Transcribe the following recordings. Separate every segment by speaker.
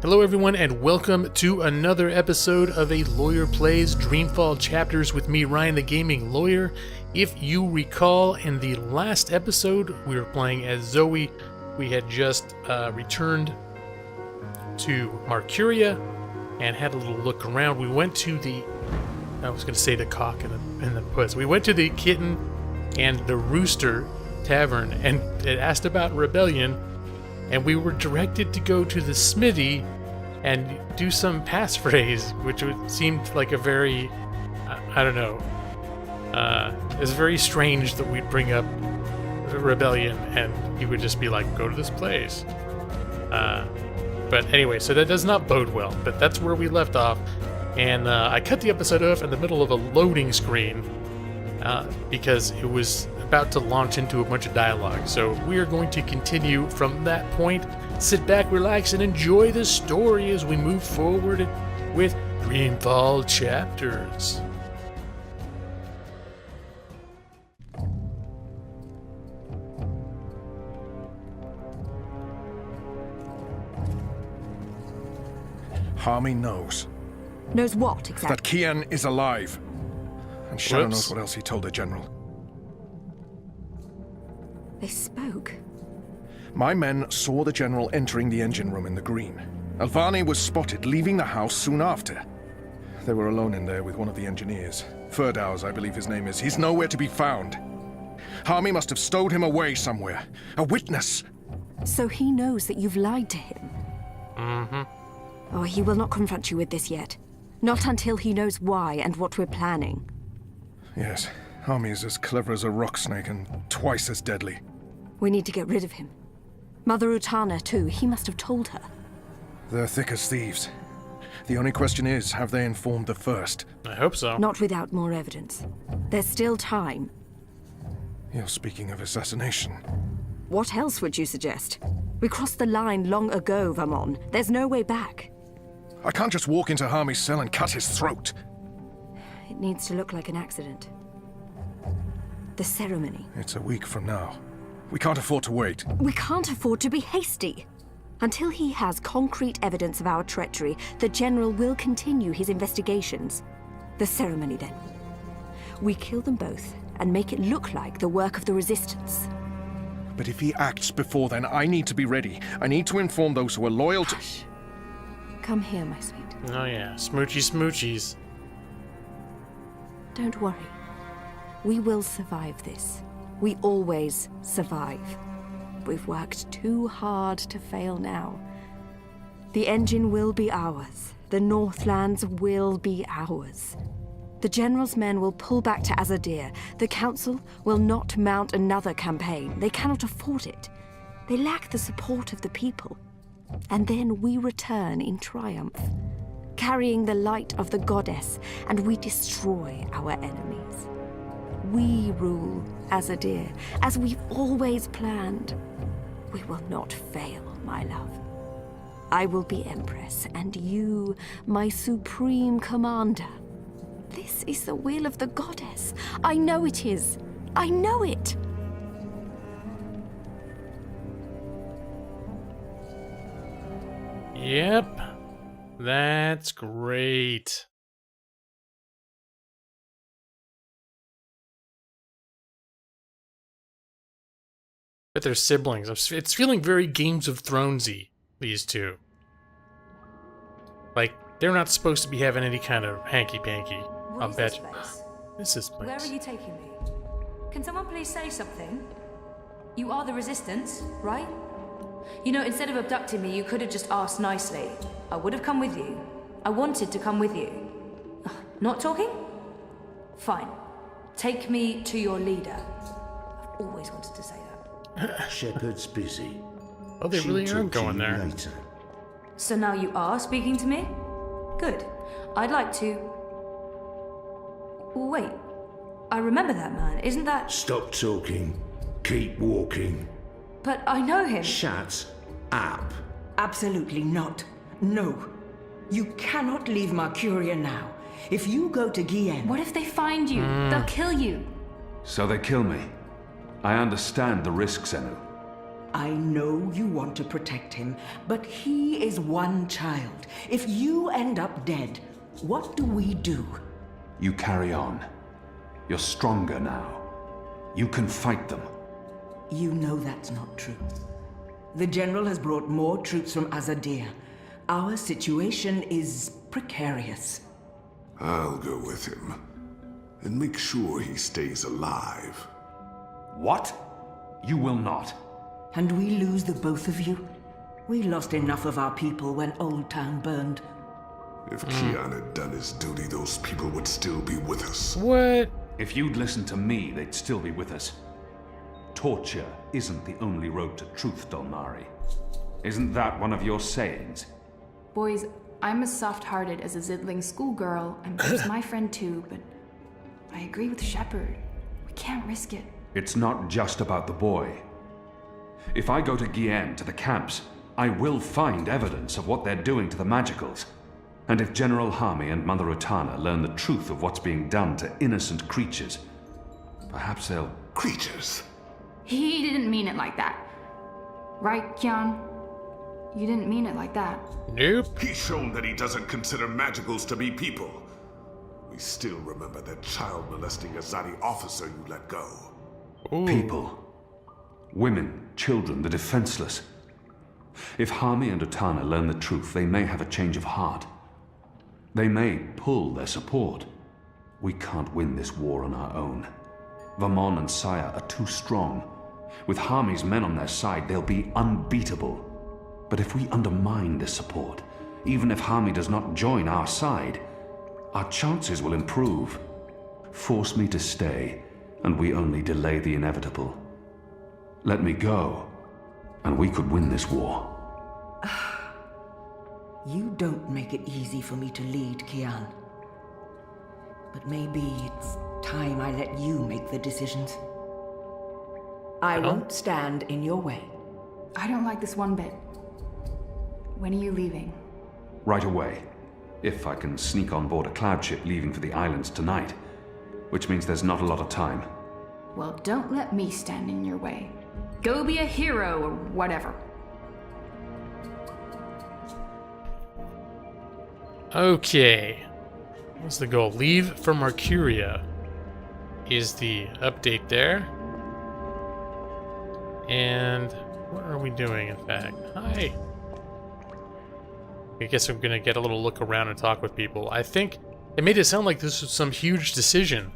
Speaker 1: Hello everyone and welcome to another episode of A Lawyer Plays Dreamfall Chapters with me, Ryan the Gaming Lawyer. If you recall, in the last episode we were playing as Zoe. We had just returned to Marcuria and had a little look around. We went to the, I was going to say the cock and the puss. We went to the Kitten and the Rooster Tavern and it asked about rebellion. And we were directed to go to the smithy and do some passphrase, which seemed like a very, I don't know, it's very strange that we'd bring up rebellion and he would just be like, go to this place. But anyway, so that does not bode well, but that's where we left off. And I cut the episode off in the middle of a loading screen because it was about to launch into a bunch of dialogue. So we are going to continue from that point. Sit back, relax, and enjoy the story as we move forward with Dreamfall Chapters.
Speaker 2: Harmy knows.
Speaker 3: Knows what, exactly?
Speaker 2: That Kian is alive. And Shadow knows what else he told the General.
Speaker 3: They spoke.
Speaker 2: My men saw the General entering the engine room in the green. Alvani was spotted leaving the house soon after. They were alone in there with one of the engineers. Ferdows, I believe his name is. He's nowhere to be found. Harmy must have stowed him away somewhere. A witness!
Speaker 3: So he knows that you've lied to him?
Speaker 1: Mm-hmm.
Speaker 3: Oh, he will not confront you with this yet. Not until he knows why and what we're planning.
Speaker 2: Yes, Harmy is as clever as a rock snake and twice as deadly.
Speaker 3: We need to get rid of him. Mother Utana, too. He must have told her.
Speaker 2: They're thick as thieves. The only question is, have they informed the first?
Speaker 1: I hope so.
Speaker 3: Not without more evidence. There's still time.
Speaker 2: You're speaking of assassination.
Speaker 3: What else would you suggest? We crossed the line long ago, Vamon. There's no way back.
Speaker 2: I can't just walk into Harmy's cell and cut his throat.
Speaker 3: It needs to look like an accident. The ceremony.
Speaker 2: It's a week from now. We can't afford to wait.
Speaker 3: We can't afford to be hasty. Until he has concrete evidence of our treachery, the General will continue his investigations. The ceremony, then. We kill them both and make it look like the work of the Resistance.
Speaker 2: But if he acts before then, I need to be ready. I need to inform those who are loyal to...
Speaker 3: Hush. Come here, my sweet.
Speaker 1: Oh yeah, smoochy smoochies.
Speaker 3: Don't worry. We will survive this. We always survive. We've worked too hard to fail now. The engine will be ours. The Northlands will be ours. The General's men will pull back to Azadir. The Council will not mount another campaign. They cannot afford it. They lack the support of the people. And then we return in triumph, carrying the light of the goddess, and we destroy our enemies. We rule Azadir, as we've always planned. We will not fail, my love. I will be Empress, and you, my supreme commander. This is the will of the goddess. I know it is. I know it.
Speaker 1: Yep. That's great. But they're siblings. It's feeling very Games of Thronesy, these two. Like, they're not supposed to be having any kind of hanky-panky. I'll bet you. This is place.
Speaker 4: Where are you taking me? Can someone please say something? You are the Resistance, right? You know, instead of abducting me, you could have just asked nicely. I would have come with you. I wanted to come with you. Not talking? Fine. Take me to your leader. I've always wanted to say that.
Speaker 5: Shepard's busy.
Speaker 1: Oh, they really are going there.
Speaker 5: Later.
Speaker 4: So now you are speaking to me? Good. I'd like to... Wait. I remember that man. Isn't that...
Speaker 5: Stop talking. Keep walking.
Speaker 4: But I know him.
Speaker 5: Shut up.
Speaker 6: Absolutely not. No. You cannot leave Marcuria now. If you go to Gien...
Speaker 4: What if they find you? They'll kill you.
Speaker 7: So they kill me. I understand the risks, Enu.
Speaker 6: I know you want to protect him, but he is one child. If you end up dead, what do we do?
Speaker 7: You carry on. You're stronger now. You can fight them.
Speaker 6: You know that's not true. The General has brought more troops from Azadir. Our situation is precarious.
Speaker 5: I'll go with him and make sure he stays alive.
Speaker 7: What? You will not.
Speaker 6: And we lose the both of you? We lost enough of our people when Old Town burned.
Speaker 5: If Kian had done his duty, those people would still be with us.
Speaker 1: What?
Speaker 7: If you'd listened to me, they'd still be with us. Torture isn't the only road to truth, Dolmari. Isn't that one of your sayings?
Speaker 8: Boys, I'm as soft-hearted as a Zidling schoolgirl, and Bruce my friend too, but I agree with Shepard. We can't risk it.
Speaker 7: It's not just about the boy. If I go to Gien, to the camps, I will find evidence of what they're doing to the Magicals. And if General Harmy and Mother Utana learn the truth of what's being done to innocent creatures, perhaps they'll...
Speaker 5: Creatures?
Speaker 8: He didn't mean it like that. Right, Kian? You didn't mean it like that.
Speaker 1: Nope.
Speaker 5: He's shown that he doesn't consider Magicals to be people. We still remember that child-molesting Azadi officer you let go.
Speaker 1: Ooh.
Speaker 7: People. Women, children, the defenseless. If Harmy and Utana learn the truth, they may have a change of heart. They may pull their support. We can't win this war on our own. Vamon and Saya are too strong. With Harmy's men on their side, they'll be unbeatable. But if we undermine this support, even if Harmy does not join our side, our chances will improve. Force me to stay, and we only delay the inevitable. Let me go, and we could win this war.
Speaker 6: You don't make it easy for me to lead, Kian. But maybe it's time I let you make the decisions. I won't stand in your way.
Speaker 8: I don't like this one bit. When are you leaving?
Speaker 7: Right away. If I can sneak on board a cloud ship leaving for the islands tonight. Which means there's not a lot of time.
Speaker 8: Well, don't let me stand in your way. Go be a hero or whatever.
Speaker 1: Okay. What's the goal? Leave for Mercuria is the update there. And what are we doing, in fact? Hi. I guess I'm gonna get a little look around and talk with people. I think it made it sound like this was some huge decision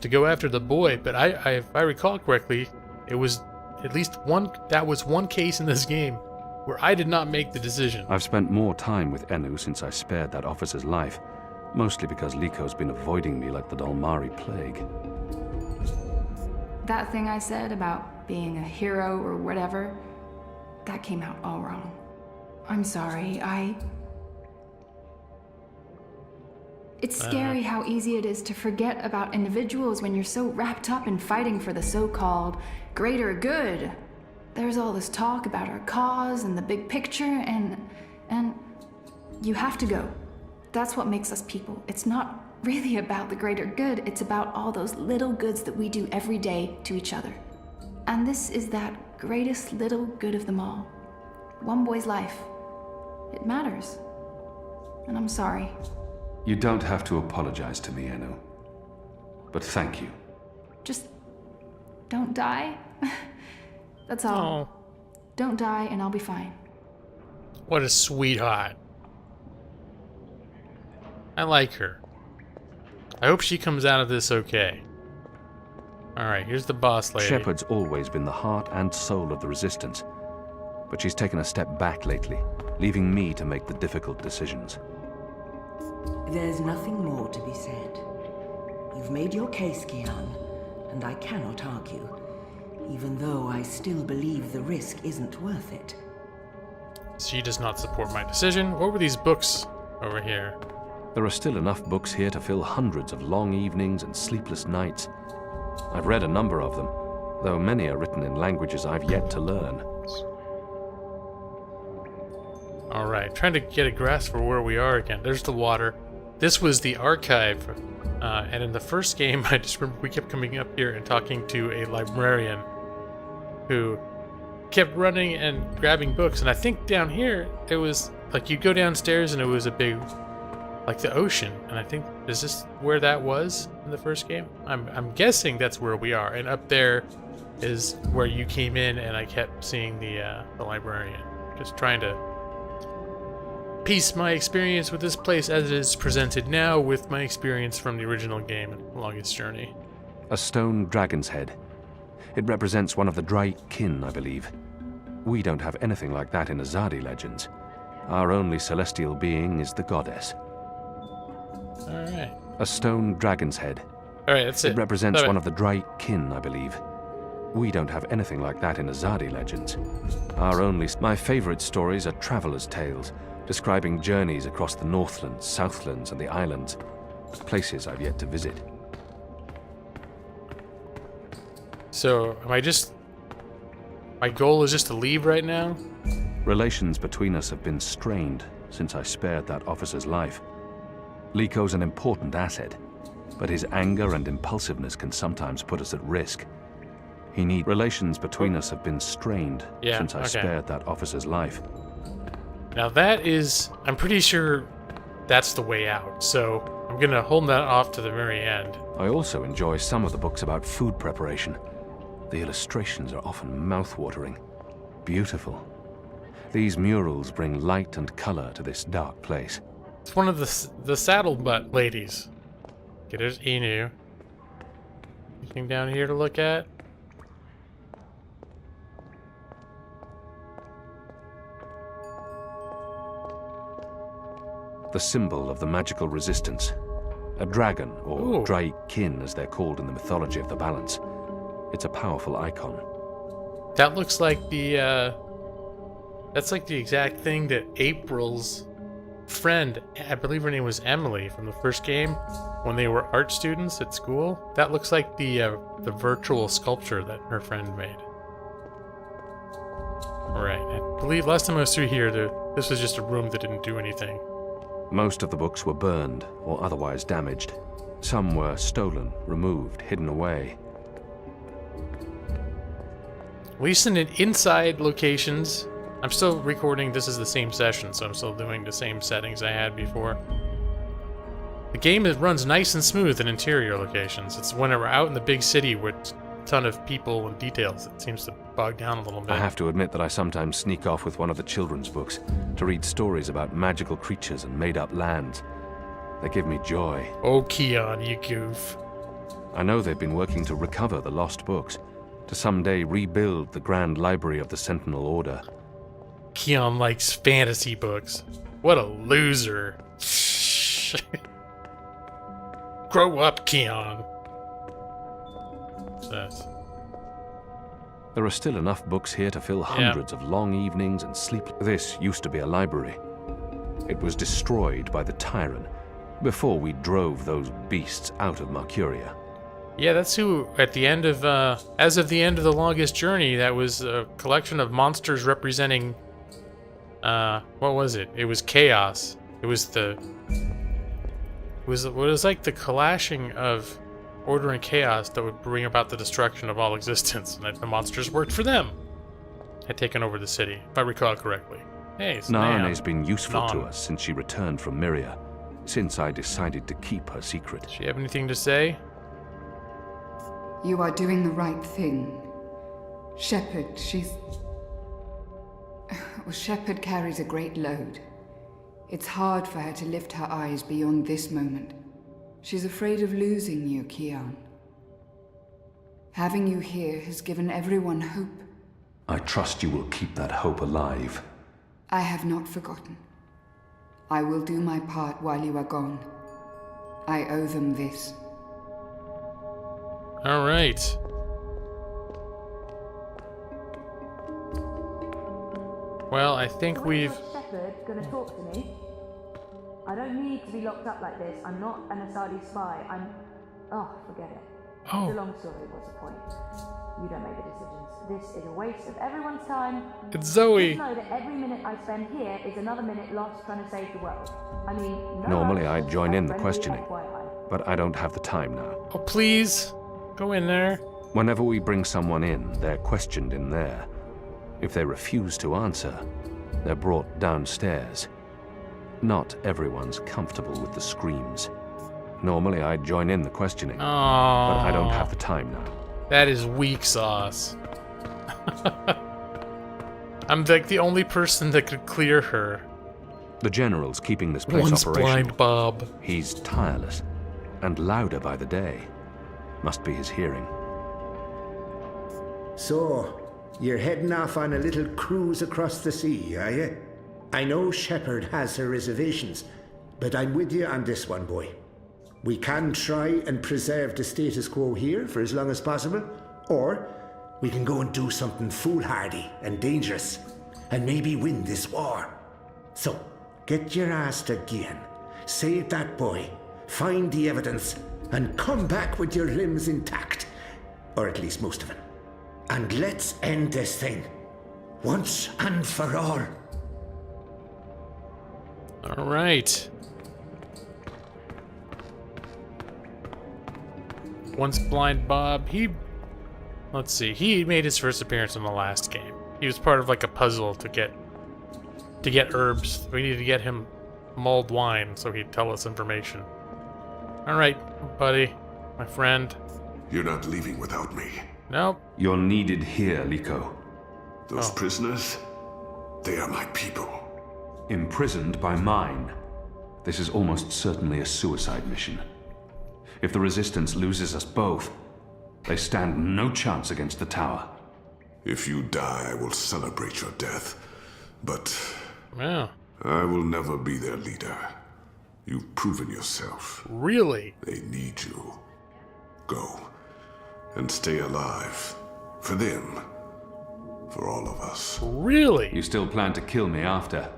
Speaker 1: to go after the boy, but if I recall correctly, it was at least one case in this game where I did not make the decision.
Speaker 7: I've spent more time with Enu since I spared that officer's life, mostly because Liko's been avoiding me like the Dalmari plague.
Speaker 8: That thing I said about being a hero or whatever, that came out all wrong. I'm sorry, It's scary how easy it is to forget about individuals when you're so wrapped up in fighting for the so-called greater good. There's all this talk about our cause and the big picture, and you have to go. That's what makes us people. It's not really about the greater good, it's about all those little goods that we do every day to each other. And this is that greatest little good of them all. One boy's life. It matters. And I'm sorry.
Speaker 7: You don't have to apologize to me, Enu. But thank you.
Speaker 8: Just don't die. That's all.
Speaker 1: Oh,
Speaker 8: Don't die and I'll be fine.
Speaker 1: what a sweetheart. I like her. I hope she comes out of this okay. Alright, here's the boss lady.
Speaker 7: Shepard's always been the heart and soul of the Resistance. But she's taken a step back lately, leaving me to make the difficult decisions.
Speaker 6: There's nothing more to be said. You've made your case, Kian, and I cannot argue, even though I still believe the risk isn't worth it.
Speaker 1: She does not support my decision. What were these books over here?
Speaker 7: There are still enough books here to fill hundreds of long evenings and sleepless nights. I've read a number of them, though many are written in languages I've yet to learn.
Speaker 1: Alright, trying to get a grasp for where we are again. There's the water. This was the archive. And in the first game, I just remember we kept coming up here and talking to a librarian who kept running and grabbing books, and I think down here it was like you go downstairs and it was a big, like the ocean, and I think, is this where that was in the first game? I'm guessing that's where we are, and up there is where you came in, and I kept seeing the librarian. Just trying to piece my experience with this place as it is presented now with my experience from the original game, Longest Journey.
Speaker 7: A stone dragon's head. It represents one of the dry kin, I believe. We don't have anything like that in Azadi legends. Our only celestial being is the goddess.
Speaker 1: Alright.
Speaker 7: A stone dragon's head.
Speaker 1: Alright, that's it.
Speaker 7: It represents
Speaker 1: Love
Speaker 7: one of the dry kin, I believe. We don't have anything like that in Azadi legends. My favorite stories are travelers' tales, describing journeys across the Northlands, Southlands, and the islands, places I've yet to visit.
Speaker 1: So, my goal is just to leave right now?
Speaker 7: Relations between us have been strained since I spared that officer's life. Liko's an important asset, but his anger and impulsiveness can sometimes put us at risk. Relations between us have been strained since I spared that officer's life.
Speaker 1: Now that is, I'm pretty sure that's the way out, so I'm gonna hold that off to the very end.
Speaker 7: I also enjoy some of the books about food preparation. The illustrations are often mouth-watering. Beautiful. These murals bring light and color to this dark place.
Speaker 1: It's one of the saddle butt ladies. Okay, there's Inu. Anything down here to look at?
Speaker 7: The symbol of the magical resistance. A dragon, or
Speaker 1: Ooh.
Speaker 7: dry kin as they're called in the mythology of the balance. It's a powerful icon.
Speaker 1: That looks like that's like the exact thing that April's friend, I believe her name was Emily from the first game, when they were art students at school. That looks like the virtual sculpture that her friend made. Alright, I believe last time I was through here, this was just a room that didn't do anything.
Speaker 7: Most of the books were burned or otherwise damaged. Some were stolen, removed, hidden away.
Speaker 1: At least in inside locations, I'm still recording, this is the same session, so I'm still doing the same settings I had before. The game runs nice and smooth in interior locations. It's when we're out in the big city with a ton of people and details, it seems to bog down a little bit.
Speaker 7: I have to admit that I sometimes sneak off with one of the children's books to read stories about magical creatures and made-up lands. They give me joy.
Speaker 1: Oh, Keon, you goof.
Speaker 7: I know they've been working to recover the lost books, to someday rebuild the Grand Library of the Sentinel Order.
Speaker 1: Keon likes fantasy books. What a loser. Grow up, Keon. What's that?
Speaker 7: There are still enough books here to fill hundreds of long evenings and sleep. This used to be a library. It was destroyed by the Tyrant before we drove those beasts out of Mercuria.
Speaker 1: Yeah, that's who, at the end of, as of the end of the Longest Journey, that was a collection of monsters representing, what was it? It was chaos. It was like the clashing of order and chaos that would bring about the destruction of all existence, and that the monsters worked for them. Had taken over the city, if I recall correctly. Hey, it's
Speaker 7: Naane's been useful to us since she returned from Myria, since I decided to keep her secret.
Speaker 1: Does she have anything to say?
Speaker 9: You are doing the right thing. Shepard, Shepard carries a great load. It's hard for her to lift her eyes beyond this moment. She's afraid of losing you, Keon. Having you here has given everyone hope.
Speaker 7: I trust you will keep that hope alive.
Speaker 9: I have not forgotten. I will do my part while you are gone. I owe them this.
Speaker 1: All right. Well, I think we've...
Speaker 4: Shepard gonna talk to me? I don't need to be locked up like this. I'm not an Asadi spy. Oh, forget it.
Speaker 1: Oh.
Speaker 4: It's a long story. What's the point? You don't make the decisions. This is a waste of everyone's time.
Speaker 1: It's Zoe.
Speaker 4: Just know that every minute I spend here is another minute lost trying to save the world. I mean, no
Speaker 7: Normally I'd
Speaker 4: one
Speaker 7: join in the
Speaker 4: friendly
Speaker 7: questioning,
Speaker 4: FYI.
Speaker 7: but I don't have the time now.
Speaker 1: Oh, please. Go in there.
Speaker 7: Whenever we bring someone in, they're questioned in there. If they refuse to answer, they're brought downstairs. Not everyone's comfortable with the screams. Normally, I'd join in the questioning, but I don't have the time now.
Speaker 1: That is weak sauce. I'm like the only person that could clear her.
Speaker 7: The General's keeping this place
Speaker 1: Once
Speaker 7: operational.
Speaker 1: blind Bob.
Speaker 7: He's tireless, and louder by the day. Must be his hearing.
Speaker 10: So, you're heading off on a little cruise across the sea, are you? I know Shepard has her reservations, but I'm with you on this one, boy. We can try and preserve the status quo here for as long as possible, or we can go and do something foolhardy and dangerous, and maybe win this war. So, get your ass to Gian, save that boy, find the evidence, and come back with your limbs intact. Or at least most of it. And let's end this thing, once and for all.
Speaker 1: All right. Once blind Bob, let's see, he made his first appearance in the last game. He was part of like a puzzle to get herbs. We needed to get him mulled wine so he'd tell us information. All right, buddy, my friend.
Speaker 5: You're not leaving without me.
Speaker 1: Nope.
Speaker 7: You're needed here, Liko.
Speaker 5: Those prisoners, they are my people.
Speaker 7: Imprisoned by mine. This is almost certainly a suicide mission. If the Resistance loses us both, they stand no chance against the tower.
Speaker 5: If you die, I will celebrate your death. But
Speaker 1: Yeah.
Speaker 5: I will never be their leader. You've proven yourself.
Speaker 1: Really?
Speaker 5: They need you. Go. And stay alive. For them. For all of us.
Speaker 1: Really?
Speaker 7: You still plan to kill me after?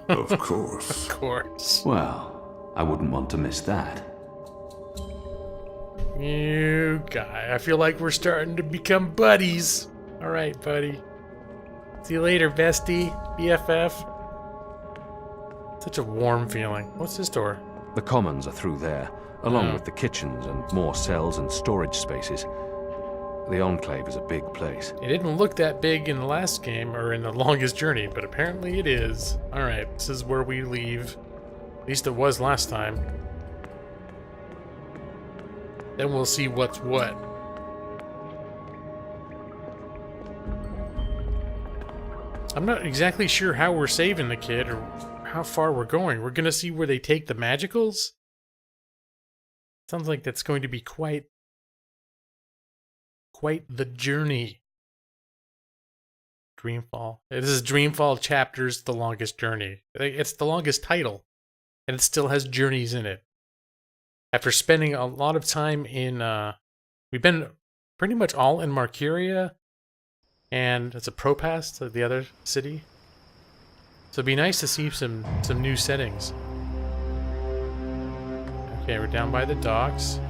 Speaker 5: Of course.
Speaker 1: Of course.
Speaker 7: Well, I wouldn't want to miss that.
Speaker 1: You guy. I feel like we're starting to become buddies. All right, buddy. See you later, bestie. BFF. Such a warm feeling. What's this door?
Speaker 7: The commons are through there, along with the kitchens and more cells and storage spaces. The Enclave is a big place.
Speaker 1: It didn't look that big in the last game, or in the Longest Journey, but apparently it is. Alright, this is where we leave. At least it was last time. Then we'll see what's what. I'm not exactly sure how we're saving the kid, or how far we're going. We're gonna see where they take the magicals? Sounds like that's going to be quite the journey. Dreamfall. This is Dreamfall Chapters, The Longest Journey. It's the longest title, and it still has journeys in it. After spending a lot of time in, we've been pretty much all in Marcuria, and it's a Propass, the other city. So it'd be nice to see some new settings. Okay, we're down by the docks.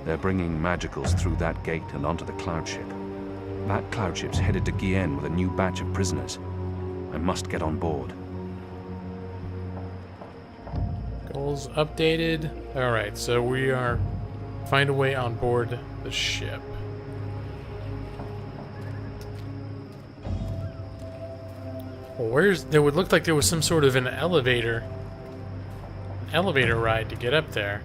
Speaker 7: They're bringing magicals through that gate and onto the cloud ship. That cloud ship's headed to Gien with a new batch of prisoners. I must get on board.
Speaker 1: Goals updated. Alright, so we are... Find a way on board the ship. Well, there would look like there was some sort of an elevator ride to get up there.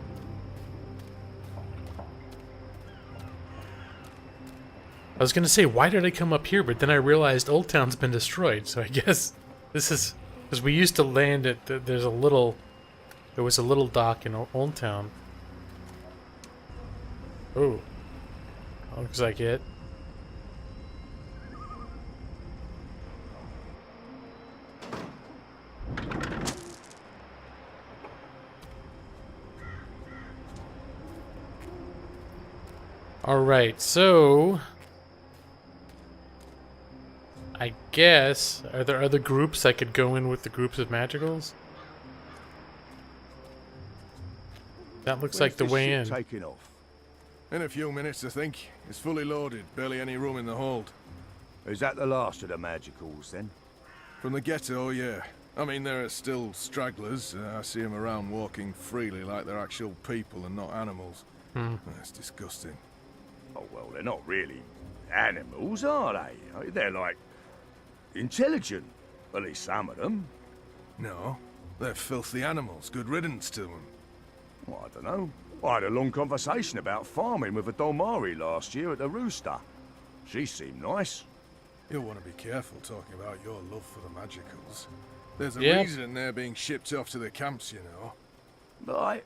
Speaker 1: I was gonna say, why did I come up here? But then I realized Old Town's been destroyed, so I guess this is... Because we used to land at... There was a little dock in Old Town. Oh. Looks like it. Alright, so... I guess... Are there other groups I could go in with the groups of magicals? That looks like the way in.
Speaker 2: Taking off? In a few minutes, I think. It's fully loaded, barely any room in the hold.
Speaker 11: Is that the last of the magicals, then?
Speaker 2: From the ghetto, yeah. I mean, there are still stragglers. I see them around walking freely like they're actual people and not animals. That's disgusting.
Speaker 11: Oh, well, they're not really animals, are they? They're like intelligent, at least some of them.
Speaker 2: No, they're filthy animals. Good riddance to them.
Speaker 11: Well, I don't know. I had a long conversation about farming with a Dolmari last year at the Rooster. She seemed nice.
Speaker 2: You'll want to be careful talking about your love for the magicals. There's a
Speaker 1: Yep.
Speaker 2: reason they're being shipped off to the camps, you know.
Speaker 11: Right.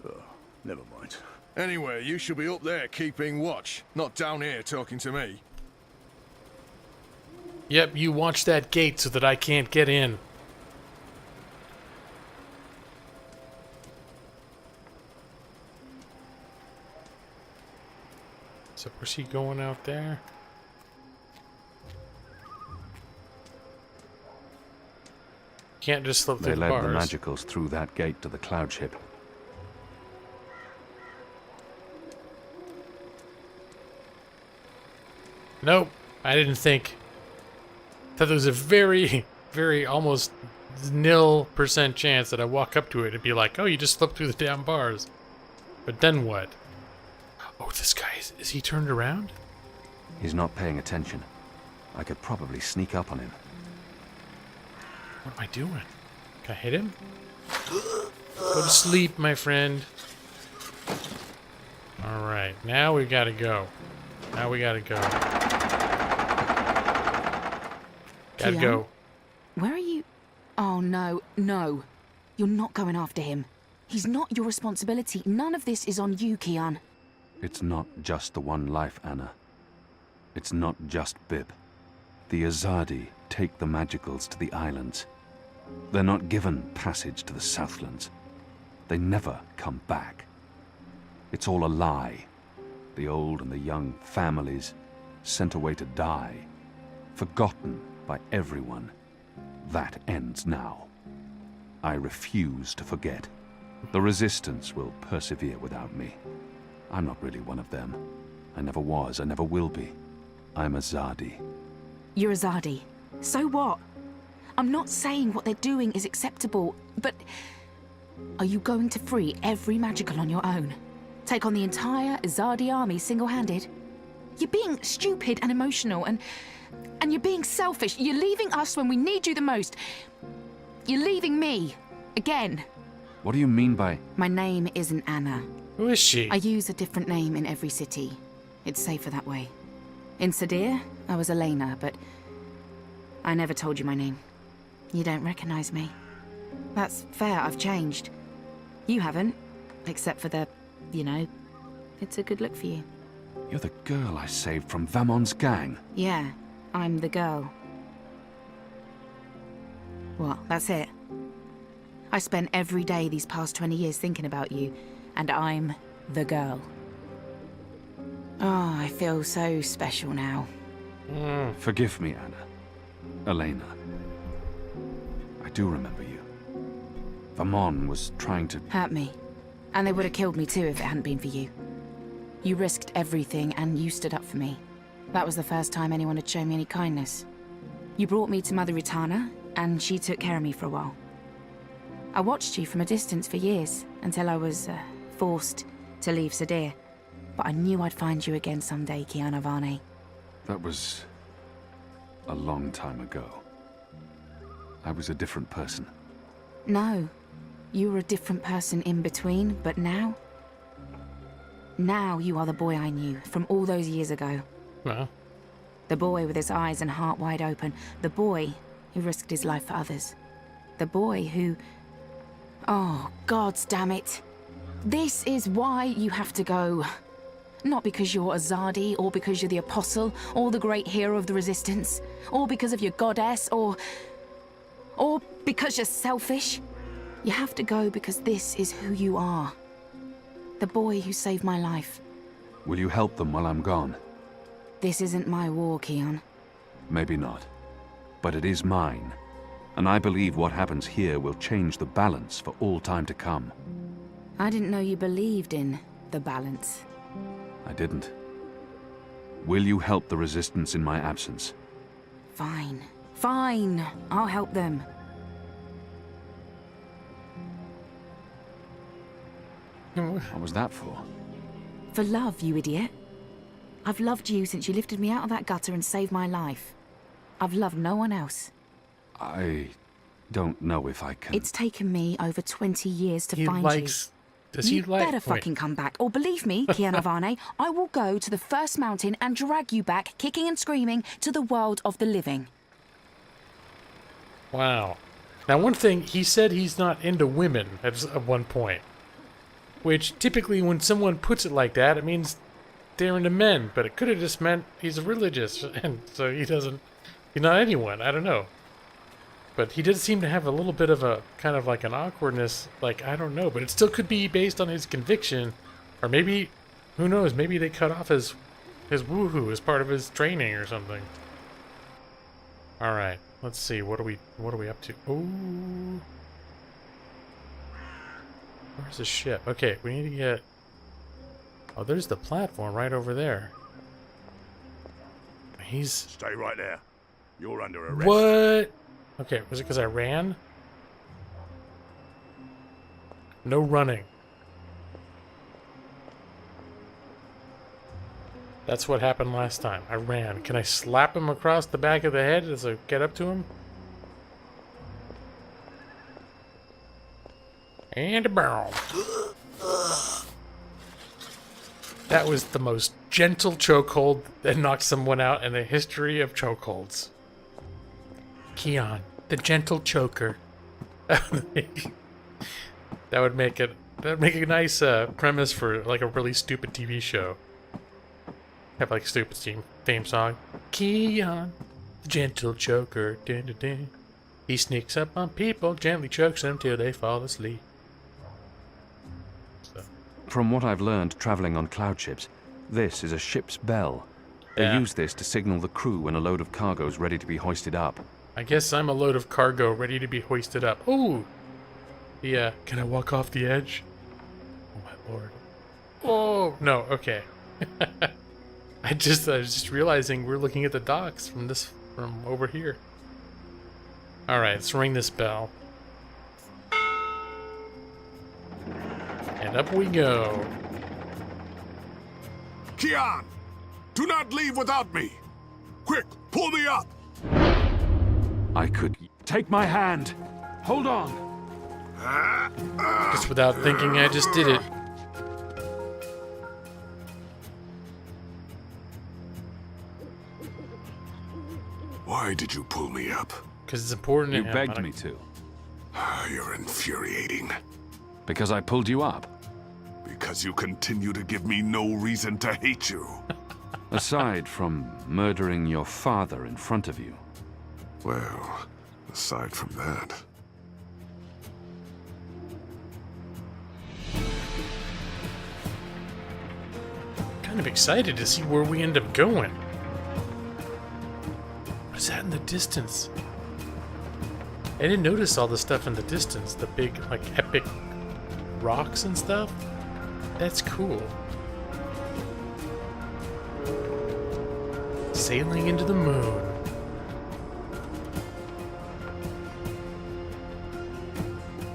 Speaker 11: Oh, never mind.
Speaker 2: Anyway, you should be up there keeping watch, not down here talking to me.
Speaker 1: Yep, you watch that gate so that I can't get in. So where's he going out there? Can't just slip through
Speaker 7: They
Speaker 1: the
Speaker 7: led
Speaker 1: bars.
Speaker 7: the magicals through that gate to the cloud ship.
Speaker 1: Nope, I didn't think. Thought there was a very, very almost 0% chance that I walk up to it and be like, oh, you just slipped through the damn bars. But then what? Oh, this guy, is he turned around?
Speaker 7: He's not paying attention. I could probably sneak up on him.
Speaker 1: What am I doing? Can I hit him? Go to sleep, my friend. Alright, now we gotta go. Now we gotta go. Gotta
Speaker 12: Kian?
Speaker 1: go.
Speaker 12: Where are you? Oh, no, no. You're not going after him. He's not your responsibility. None of this is on you, Kian.
Speaker 7: It's not just the one life, Anna. It's not just Bib. The Azadi take the magicals to the islands. They're not given passage to the Southlands. They never come back. It's all a lie. The old and the young families sent away to die, forgotten by everyone. That ends now. I refuse to forget. The Resistance will persevere without me. I'm not really one of them. I never was, I never will be. I'm Azadi.
Speaker 12: You're Azadi. So what? I'm not saying what they're doing is acceptable, but are you going to free every magical on your own? Take on the entire Azadi army single-handed? You're being stupid and emotional, and you're being selfish. You're leaving us when we need you the most. You're leaving me. Again.
Speaker 7: What do you mean by...
Speaker 12: My name isn't Anna.
Speaker 1: Who is she?
Speaker 12: I use a different name in every city. It's safer that way. In Sadir, I was Elena, but I never told you my name. You don't recognize me. That's fair, I've changed. You haven't, except for the, you know, it's a good look for you.
Speaker 7: You're the girl I saved from Vamon's gang.
Speaker 12: Yeah, I'm the girl. What, that's it? I spent every day these past 20 years thinking about you, and I'm the girl. Oh, I feel so special now.
Speaker 7: Forgive me, Anna. Elena. I do remember you. Vamon was trying to...
Speaker 12: Hurt me. And they would have killed me too if it hadn't been for you. You risked everything and you stood up for me. That was the first time anyone had shown me any kindness. You brought me to Mother Ritana, and she took care of me for a while. I watched you from a distance for years, until I was forced to leave Sadir. But I knew I'd find you again someday, Kiana Varney.
Speaker 7: That was... a long time ago. I was a different person.
Speaker 12: No. You were a different person in between, but now... Now you are the boy I knew, from all those years ago.
Speaker 1: Well,
Speaker 12: The boy with his eyes and heart wide open. The boy who risked his life for others. The boy who... Oh, gods damn it. This is why you have to go. Not because you're Azadi, or because you're the Apostle, or the great hero of the Resistance, or because of your goddess, or because you're selfish. You have to go because this is who you are. The boy who saved my life.
Speaker 7: Will you help them while I'm gone?
Speaker 12: This isn't my war, Kian.
Speaker 7: Maybe not. But it is mine. And I believe what happens here will change the balance for all time to come.
Speaker 12: I didn't know you believed in the balance.
Speaker 7: I didn't. Will you help the Resistance in my absence?
Speaker 12: Fine. Fine. I'll help them.
Speaker 7: What was that for?
Speaker 12: For love, you idiot. I've loved you since you lifted me out of that gutter and saved my life. I've loved no one else.
Speaker 7: I don't know if I can...
Speaker 12: It's taken me over 20 years to find
Speaker 1: likes...
Speaker 12: you.
Speaker 1: Does he like...
Speaker 12: better fucking come back. Or believe me, Kian Avane, I will go to the first mountain and drag you back, kicking and screaming, to the world of the living.
Speaker 1: Wow. Now, one thing, he said he's not into women at one point. Which, typically, when someone puts it like that, it means they're into men. But it could have just meant he's religious, and so he doesn't... He's not anyone, I don't know. But he did seem to have a little bit of a, kind of like an awkwardness, like, I don't know. But it still could be based on his conviction. Or maybe, who knows, maybe they cut off his woohoo as part of his training or something. Alright, let's see, what are we up to? Ooh. Where's the ship? Okay, we need to get... Oh, there's the platform right over there. He's...
Speaker 11: Stay right there. You're under arrest.
Speaker 1: What? Okay, was it because I ran? No running. That's what happened last time. I ran. Can I slap him across the back of the head as I get up to him? And a barrel. That was the most gentle chokehold that knocked someone out in the history of chokeholds. Kian, the gentle choker. That would make a nice premise for like a really stupid TV show. Have like a stupid theme song. Kian, the gentle choker. Dun, dun, dun. He sneaks up on people, gently chokes them till they fall asleep. So.
Speaker 7: From what I've learned traveling on cloud ships, this is a ship's bell. They use this to signal the crew when a load of cargo's ready to be hoisted up.
Speaker 1: I guess I'm a load of cargo ready to be hoisted up. Ooh! Yeah, can I walk off the edge? Oh my lord. Oh, no, okay. I was just realizing we're looking at the docks from over here. Alright, let's ring this bell. And up we go.
Speaker 5: Kian! Do not leave without me! Quick, pull me up!
Speaker 7: I could... Take my hand! Hold on!
Speaker 1: Just without thinking, I just did it.
Speaker 5: Why did you pull me up?
Speaker 1: Because it's important to
Speaker 7: You
Speaker 1: him.
Speaker 7: begged me to.
Speaker 5: You're infuriating.
Speaker 7: Because I pulled you up.
Speaker 5: Because you continue to give me no reason to hate you.
Speaker 7: Aside from murdering your father in front of you.
Speaker 5: Well, aside from that...
Speaker 1: Kind of excited to see where we end up going. What's that in the distance? I didn't notice all the stuff in the distance. The big, like, epic rocks and stuff. That's cool. Sailing into the moon.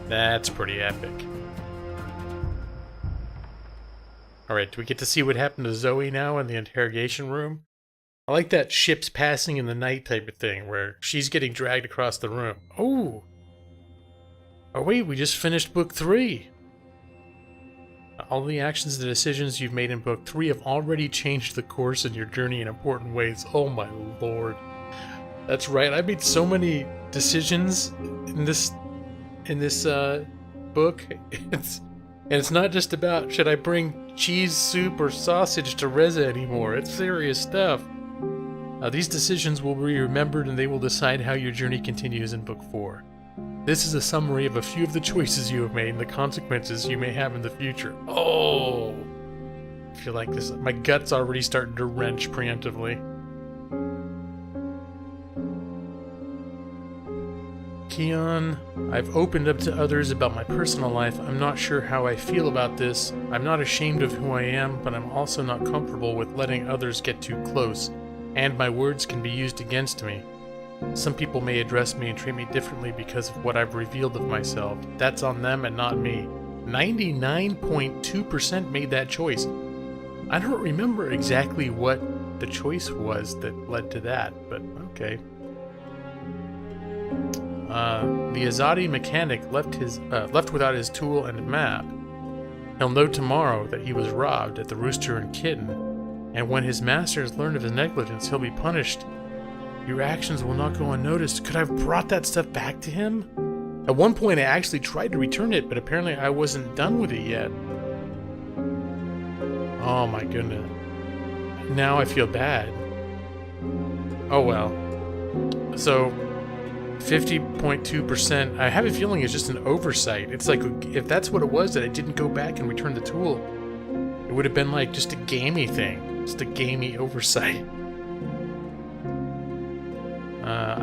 Speaker 1: That's pretty epic. Alright, do we get to see what happened to Zoe now in the interrogation room? I like that ships passing in the night type of thing, where she's getting dragged across the room. Oh! Oh wait, we just finished book 3! All the actions and decisions you've made in book 3 have already changed the course in your journey in important ways. Oh my lord. That's right, I made so many decisions in this book. It's not just about should I bring cheese soup or sausage to Reza anymore. It's serious stuff. These decisions will be remembered and they will decide how your journey continues in book 4. This is a summary of a few of the choices you have made and the consequences you may have in the future. Oh! I feel like this. My gut's already starting to wrench preemptively. Kian, I've opened up to others about my personal life. I'm not sure how I feel about this. I'm not ashamed of who I am, but I'm also not comfortable with letting others get too close, and my words can be used against me. Some people may address me and treat me differently because of what I've revealed of myself. That's on them and not me. 99.2% made that choice. I don't remember exactly what the choice was that led to that, but okay. The Azadi mechanic left without his tool and map. He'll know tomorrow that he was robbed at the Rooster and Kitten, and when his masters learn of his negligence, he'll be punished. Your actions will not go unnoticed. Could I have brought that stuff back to him? At one point, I actually tried to return it, but apparently I wasn't done with it yet. Oh my goodness. Now I feel bad. Oh well. So, 50.2%. I have a feeling it's just an oversight. It's like, if that's what it was, that I didn't go back and return the tool, it would have been like just a gamey thing. Just a gamey oversight.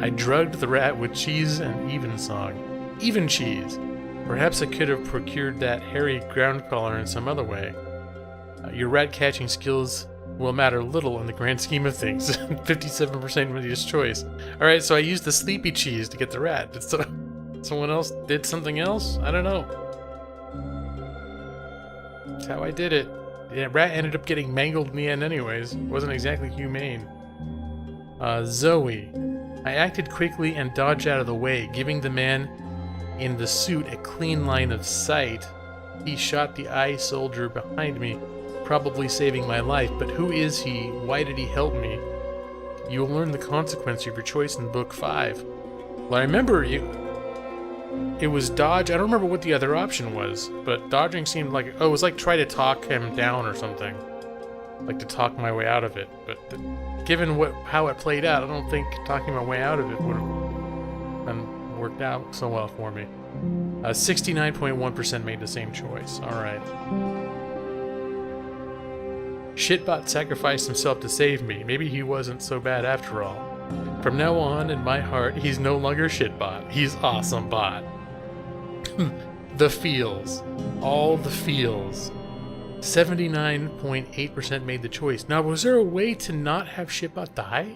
Speaker 1: I drugged the rat with cheese and evensong. Even cheese. Perhaps I could have procured that hairy ground collar in some other way. Your rat catching skills will matter little in the grand scheme of things. 57% made his choice. Alright, so I used the sleepy cheese to get the rat. Did someone else did something else? I don't know. That's how I did it. Yeah, rat ended up getting mangled in the end anyways. Wasn't exactly humane. Zoe. I acted quickly and dodged out of the way, giving the man in the suit a clean line of sight. He shot the eye soldier behind me, probably saving my life, but who is he? Why did he help me? You will learn the consequence of your choice in Book 5. Well, I remember it was dodge. I don't remember what the other option was, but dodging seemed like, oh, it was like try to talk him down or something. Like to talk my way out of it, but given how it played out, I don't think talking my way out of it would have worked out so well for me. 69.1% made the same choice. Alright. Shitbot sacrificed himself to save me. Maybe he wasn't so bad after all. From now on, in my heart, he's no longer Shitbot. He's Awesome Bot. The feels. All the feels. 79.8% made the choice. Now, was there a way to not have Shitbot die?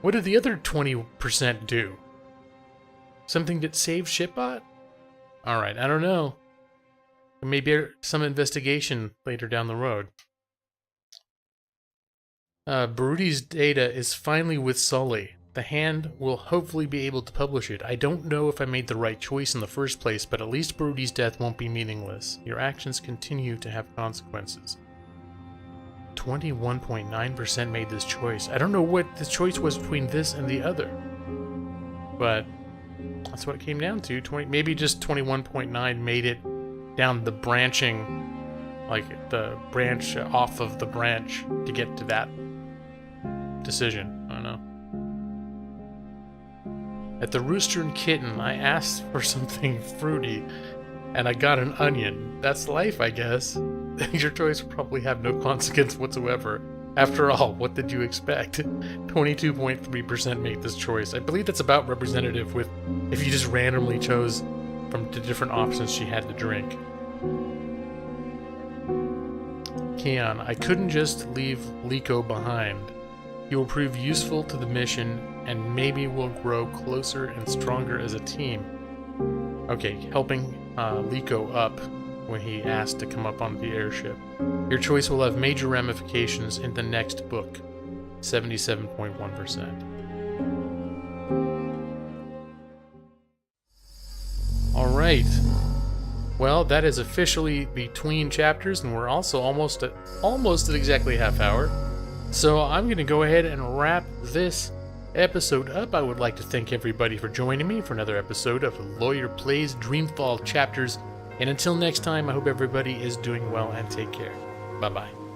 Speaker 1: What did the other 20% do? Something that saved Shitbot? Alright, I don't know. Maybe some investigation later down the road. Barudi's data is finally with Sully. The Hand will hopefully be able to publish it. I don't know if I made the right choice in the first place, but at least Barudi's death won't be meaningless. Your actions continue to have consequences. 21.9% made this choice. I don't know what the choice was between this and the other, but that's what it came down to. Maybe just 21.9 made it down the branching, like the branch off of the branch to get to that decision. I don't know. At the Rooster and Kitten, I asked for something fruity, and I got an onion. That's life, I guess. Your choice will probably have no consequence whatsoever. After all, what did you expect? 22.3% made this choice. I believe that's about representative with if you just randomly chose from the different options she had to drink. Keon, I couldn't just leave Liko behind. He will prove useful to the mission, and maybe we'll grow closer and stronger as a team. Okay, helping Liko up when he asked to come up on the airship. Your choice will have major ramifications in the next book. 77.1%. Alright. Well, that is officially between chapters, and we're also almost at exactly half hour. So I'm going to go ahead and wrap this episode up. I would like to thank everybody for joining me for another episode of Lawyer Plays Dreamfall Chapters. And until next time, I hope everybody is doing well and take care. Bye-bye.